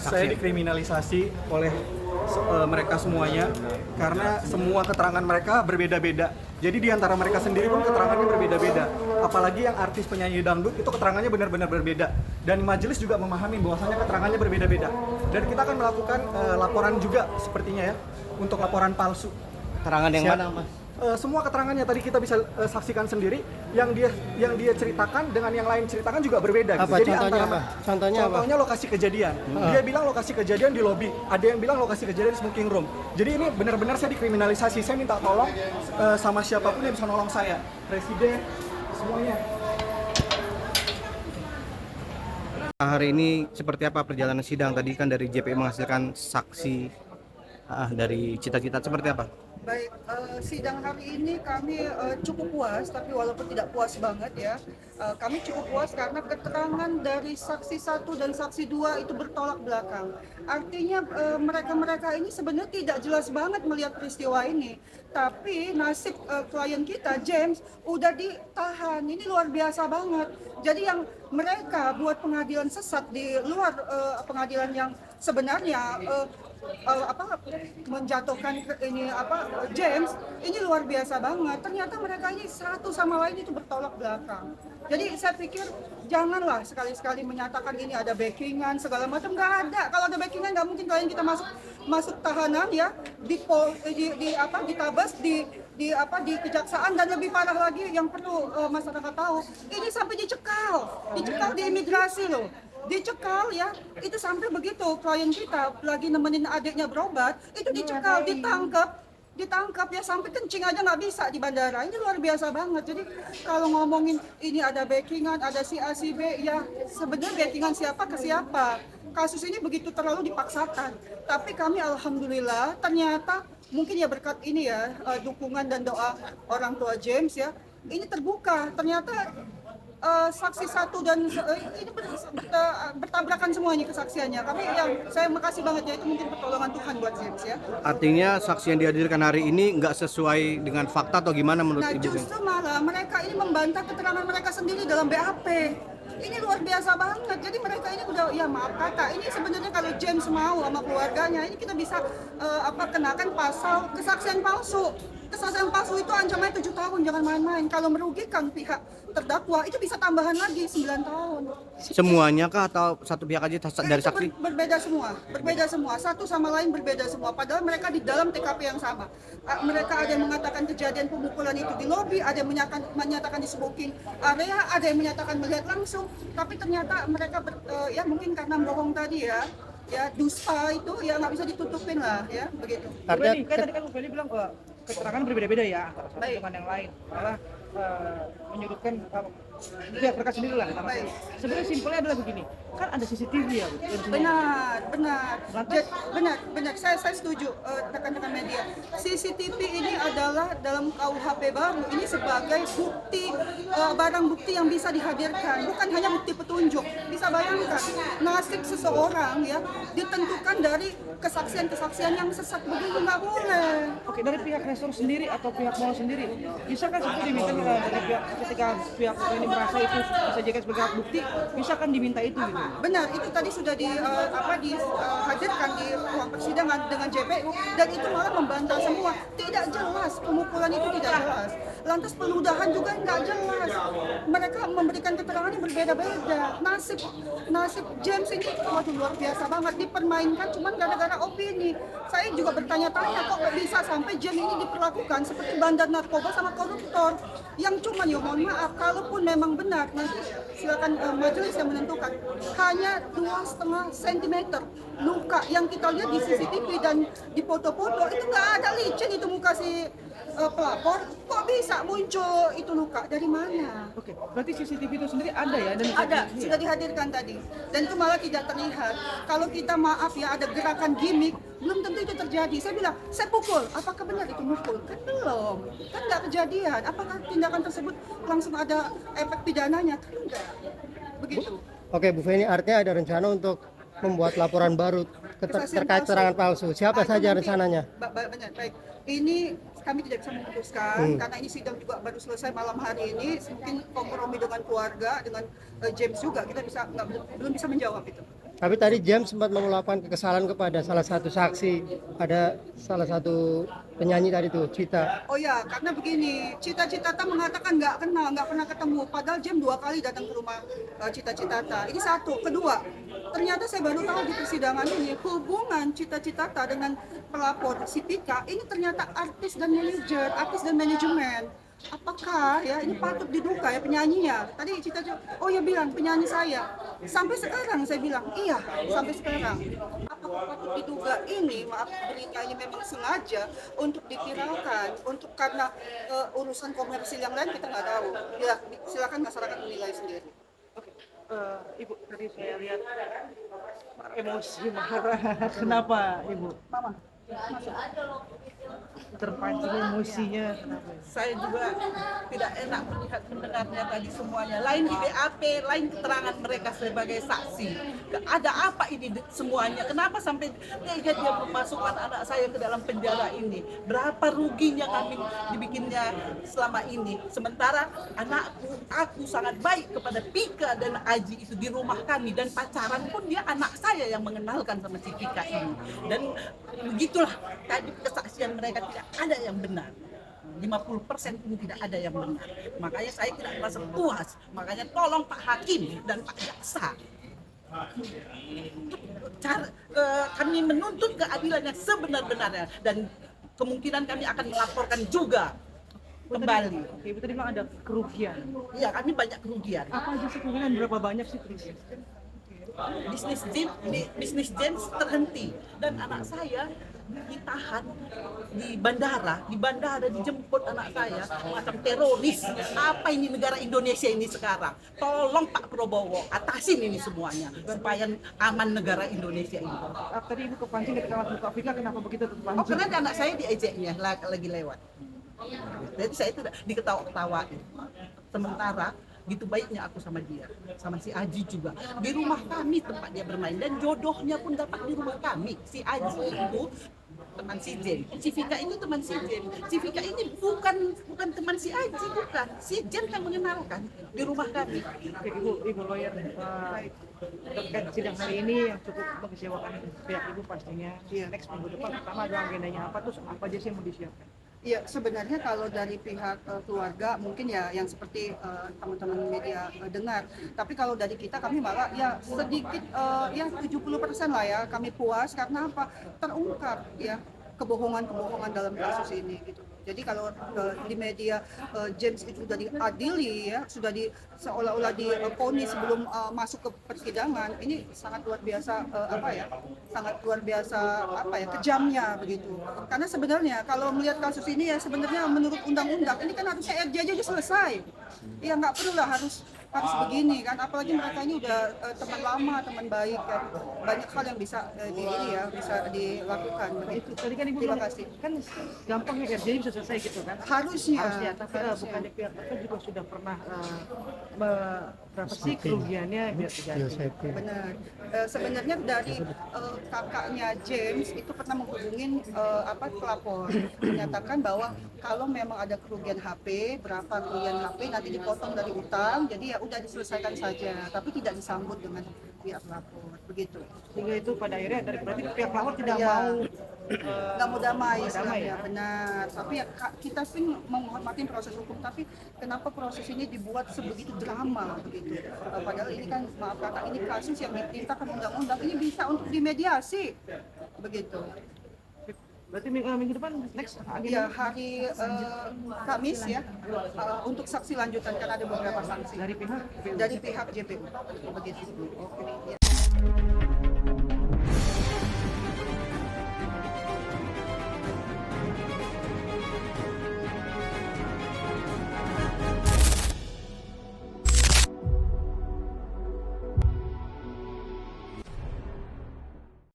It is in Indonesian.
Saya dikriminalisasi oleh mereka semuanya karena semua keterangan mereka berbeda-beda. Jadi di antara mereka sendiri pun keterangannya berbeda-beda. Apalagi yang artis penyanyi dangdut itu keterangannya benar-benar berbeda. Dan majelis juga memahami bahwasanya keterangannya berbeda-beda. Dan kita akan melakukan laporan juga sepertinya ya untuk laporan palsu. Keterangan yang mana, Mas? Semua keterangannya tadi kita bisa saksikan sendiri, yang dia ceritakan dengan yang lain ceritakan juga berbeda. Apa Jadi contohnya apa? Contohnya lokasi kejadian. Dia bilang lokasi kejadian di lobi, ada yang bilang lokasi kejadian di smoking room. Jadi ini benar-benar saya dikriminalisasi. Saya minta tolong sama siapapun yang bisa nolong saya, presiden, semuanya. Hari ini seperti apa perjalanan sidang? Tadi kan dari JPI menghasilkan saksi dari cita-cita, seperti apa? Baik, sidang hari ini kami cukup puas, tapi walaupun tidak puas banget ya, kami cukup puas karena keterangan dari saksi 1 dan saksi 2 itu bertolak belakang. Artinya mereka-mereka ini sebenarnya tidak jelas banget melihat peristiwa ini. Tapi nasib klien kita, James, udah ditahan. Ini luar biasa banget. Jadi yang mereka buat pengadilan sesat di luar pengadilan yang sebenarnya menjatuhkan James, ini luar biasa banget. Ternyata mereka ini satu sama lain itu bertolak belakang. Jadi saya pikir janganlah sekali-sekali menyatakan ini ada backingan segala macam, nggak ada. Kalau ada backingan nggak mungkin klien kita masuk tahanan ya di Tabes, di kejaksaan, dan lebih parah lagi yang perlu masyarakat tahu, ini sampai dicekal di imigrasi loh. Dicekal ya, itu sampai begitu klien kita lagi nemenin adiknya berobat, itu dicekal, ditangkap ya, sampai kencing aja nggak bisa di bandara. Ini luar biasa banget. Jadi kalau ngomongin ini ada backingan, ada si A si B, ya sebenarnya backingan siapa ke siapa. Kasus ini begitu terlalu dipaksakan. Tapi kami alhamdulillah ternyata mungkin ya berkat ini ya dukungan dan doa orang tua James ya, ini terbuka. Ternyata saksi 1 dan ini bertabrakan semuanya kesaksiannya. Saya makasih banget ya, itu mungkin pertolongan Tuhan buat James ya. Artinya saksi yang dihadirkan hari ini nggak sesuai dengan fakta atau gimana menurut Ibu? Justru malah mereka ini membantah keterangan mereka sendiri dalam BAP. Ini luar biasa banget. Jadi mereka ini udah, ya maaf kata, ini sebenarnya kalau James mau sama keluarganya, ini kita bisa kenakan pasal kesaksian palsu. Kesaksian palsu itu ancamannya 7 tahun, jangan main-main. Kalau merugikan pihak terdakwa, itu bisa tambahan lagi 9 tahun. Semuanya kah atau satu pihak aja dari saksi? Berbeda semua, satu sama lain berbeda semua. Padahal mereka di dalam TKP yang sama. Mereka ada yang mengatakan kejadian pemukulan itu di lobi, ada yang menyatakan di smoking area, ada yang menyatakan melihat langsung. Tapi ternyata mereka ya mungkin karena bohong tadi ya dusta itu ya nggak bisa ditutupin lah ya, begitu. Tadi kan Bu Feli bilang bahwa keterangan berbeda-beda ya antara satu dengan yang lain, malah menyudutkan pihak mereka sendiri lah. Sebenarnya simpelnya adalah begini, kan ada CCTV ya Bu. Benar. Saya setuju rekan-rekan media. CCTV ini adalah dalam KUHP baru ini sebagai bukti, barang bukti yang bisa dihadirkan, bukan hanya bukti petunjuk. Bisa bayangkan nasib seseorang ya ditentukan dari kesaksian-kesaksian yang sesat, begitu nggak boleh. Oke, dari pihak resor sendiri atau pihak mall sendiri, bisa kan seperti diminta dari pihak, ketika pihak ini merasa itu bisa dijadikan sebagai alat bukti, bisa kan diminta itu gitu? Benar, itu tadi sudah dihadirkan di ruang persidangan dengan JPU, dan itu malah membantah semua. Tidak jelas, pemukulan itu tidak jelas. Lantas peludahan juga nggak jelas. Mereka memberikan keterangan yang berbeda-beda. Nasib James ini, waduh luar biasa banget, dipermainkan cuma gara-gara opini. Saya juga bertanya-tanya kok bisa sampai James ini diperlakukan seperti bandar narkoba sama koruptor. Yang cuma ya mohon maaf, kalaupun memang benar, nanti silakan majelis yang menentukan. Hanya 2,5 cm luka yang kita lihat di CCTV dan di foto-foto, itu nggak ada licin itu muka si pelapor. Kok bisa muncul itu luka, dari mana? Oke, berarti CCTV itu sendiri ada ya? Dan Ada, sudah dihadirkan tadi. Dan itu malah tidak terlihat. Kalau kita maaf ya, ada gerakan gimmick, belum tentu itu terjadi. Saya bilang, saya pukul. Apakah benar itu mukul? Kan belum. Kan nggak kejadian. Apakah tindakan tersebut langsung ada efek pidananya? Kan enggak. Begitu. Oke, Bu Feni, artinya ada rencana untuk membuat laporan baru terkait keterangan palsu. Siapa saja rencananya? Benar, baik. Ini kami tidak bisa memutuskan karena ini sidang juga baru selesai malam hari ini. Mungkin kompromi dengan keluarga, dengan James juga, kita belum bisa menjawab itu. Tapi tadi James sempat melakukan kekesalan kepada salah satu saksi, ada salah satu penyanyi tadi tuh, Cita. Oh ya, karena begini, Cita-Citata mengatakan nggak kenal, nggak pernah ketemu. Padahal James 2 kali datang ke rumah Cita-Citata. Ini satu. Kedua, ternyata saya baru tahu di persidangan ini hubungan Cita-Citata dengan pelapor si Pika ini ternyata artis dan manajer, artis dan manajemen. Apakah ya ini patut diduga ya penyanyinya? Tadi Cita-Cita, oh ya bilang penyanyi saya. Sampai sekarang saya bilang iya, sampai sekarang. Apakah patut diduga ini maaf berita ini memang sengaja untuk dipiralkan, untuk karena urusan komersil yang lain kita nggak tahu. Ya silakan masyarakat menilai sendiri. Ibu, tadi saya lihat emosi marah. Kenapa, Ibu? Mama. Terpancing emosinya. Kenapa? Saya juga tidak enak melihat mendengarnya tadi semuanya. Lain di BAP, lain keterangan mereka sebagai saksi. Ada apa ini semuanya? Kenapa sampai dia memasukkan anak saya ke dalam penjara ini? Berapa ruginya kami dibikinnya selama ini? Sementara aku sangat baik kepada Pika dan Aji itu di rumah kami, dan pacaran pun dia anak saya yang mengenalkan sama si Pika ini. Dan begitulah tadi kesaksian mereka tidak ada yang benar. 50% ini tidak ada yang benar. Makanya saya tidak merasa puas. Makanya tolong Pak Hakim dan Pak Jaksa, kami menuntut keadilan yang sebenar-benarnya, dan kemungkinan kami akan melaporkan juga kembali. Ibu tadi bilang ada kerugian. Iya, kami banyak kerugian. Apa aja sih kerugian? Berapa banyak sih kerugian? Bisnis James terhenti, dan anak saya ditahan di bandara dijemput anak saya macam teroris. Apa ini negara Indonesia ini sekarang? Tolong Pak Prabowo atasin ini semuanya supaya aman negara Indonesia ini. Tadi Ibu kepancing ketika masuk ke Afrika, kenapa begitu terpancing? Oh, karena anak saya diejeknya lagi lewat. Jadi saya itu diketawa-ketawain. Sementara gitu baiknya aku sama dia, sama si Aji juga. Di rumah kami tempat dia bermain, dan jodohnya pun dapat di rumah kami. Si Aji itu teman si Jen, si Vika itu teman si Jen. Si Vika ini bukan teman si Aji, bukan. Si Jen yang mengenalkan di rumah kami. Oke, Ibu lawyer, terkait sidang hari ini yang cukup mengecewakan pihak Ibu pastinya. Next minggu depan pertama ada agendanya apa, terus apa aja sih yang mau disiapkan? Ya sebenarnya kalau dari pihak keluarga mungkin ya yang seperti teman-teman media dengar. Tapi kalau dari kita kami malah ya sedikit ya 70% lah ya kami puas karena apa? Terungkap ya kebohongan-kebohongan dalam kasus ini gitu. Jadi kalau di media James itu sudah diadili ya, sudah seolah-olah diponis sebelum masuk ke persidangan, ini sangat luar biasa sangat luar biasa kejamnya begitu. Karena sebenarnya kalau melihat kasus ini ya sebenarnya menurut undang-undang ini kan harusnya RJ aja selesai. Ya nggak perlu lah harus begini kan, apalagi mereka ini udah teman lama, teman baik kan, banyak hal yang bisa bisa dilakukan begitu. Tadi kan Ibu Terima bilang, kasih. kan gampang ya RJ bisa selesai gitu kan? Harusnya, tapi bukannya pihak mereka juga sudah pernah berapa sih kerugiannya biar terjadi? Benar. Sebenarnya dari kakaknya James itu pernah menghubungin pelapor, menyatakan bahwa kalau memang ada kerugian HP, berapa kerugian HP nanti dipotong dari utang, jadi ya udah diselesaikan saja, tapi tidak disambut dengan pihak pelapor, begitu. Sehingga itu pada akhirnya berarti pihak pelapor tidak Iya. mau Nggak mau damai damai istilahnya, ya? benar. Tapi ya kita pun menghormati proses hukum, tapi kenapa proses ini dibuat sebegitu drama begitu? Padahal ini kan maaf kata ini kasus yang diperintahkan undang-undang, ini bisa untuk dimediasi begitu. berarti minggu depan next Ya hari Kamis ya untuk saksi lanjutan kan ada beberapa saksi dari pihak dari pihak JPU begitu. Oke. Ya.